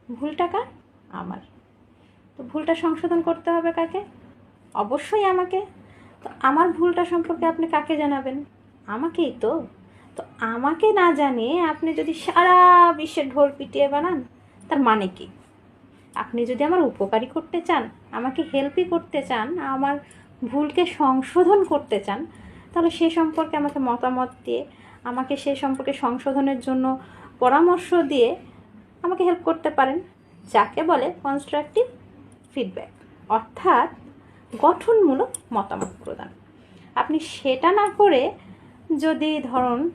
ভুলটা কার? আমার। তো ভুলটা সংশোধন করতে হবে কাকে? অবশ্যই আমাকে। তো আমার ভুলটা সম্পর্কে আপনি কাকে জানাবেন? আমাকেই তো। তো আমাকে না জানিয়ে আপনি যদি সারা বিশ্বের ঢোল পিটিয়ে বানান, তার মানে কি? আপনি যদি আমার উপকারী করতে চান, আমাকে হেল্পই করতে চান, আমার ভুলকে সংশোধন করতে চান, তাহলে সে সম্পর্কে আমাকে মতামত দিয়ে, আমাকে সে সম্পর্কে সংশোধনের জন্য পরামর্শ দিয়ে আমাকে হেল্প করতে পারেন, যাকে বলে কনস্ট্রাকটিভ ফিডব্যাক, অর্থাৎ গঠনমূলক মতামত প্রদান। আপনি সেটা না করে যদি ধরুন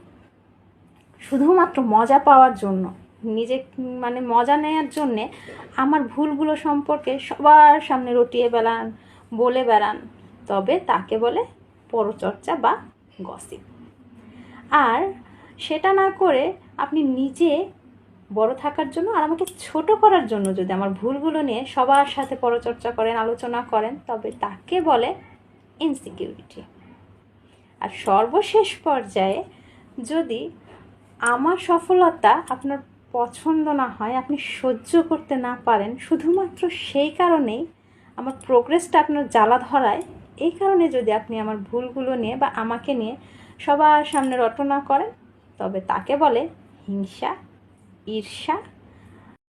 শুধুমাত্র মজা পাওয়ার জন্য, নিজে মানে মজা নেওয়ার জন্যে আমার ভুলগুলো সম্পর্কে সবার সামনে রটিয়ে বেড়ান, বলে বেড়ান, তবে তাকে বলে পরচর্চা বা গসিপ। আর সেটা না করে আপনি নিজে বড় থাকার জন্য আর আমাকে ছোট করার জন্য যদি আমার ভুলগুলো নিয়ে সবার সাথে পরচর্চা করেন, আলোচনা করেন, তবে তাকে বলে ইনসিকিউরিটি। আর সর্বশেষ পর্যায়ে যদি আমার সফলতা আপনার পছন্দ না হয়, আপনি সহ্য করতে না পারেন, শুধুমাত্র সেই কারণেই আমার প্রোগ্রেসটা আপনার জ্বালা ধরায়, এই কারণে যদি আপনি আমার ভুলগুলো নিয়ে বা আমাকে নিয়ে সবার সামনে রটনা করেন, তবে তাকে বলে হিংসা, ঈর্ষা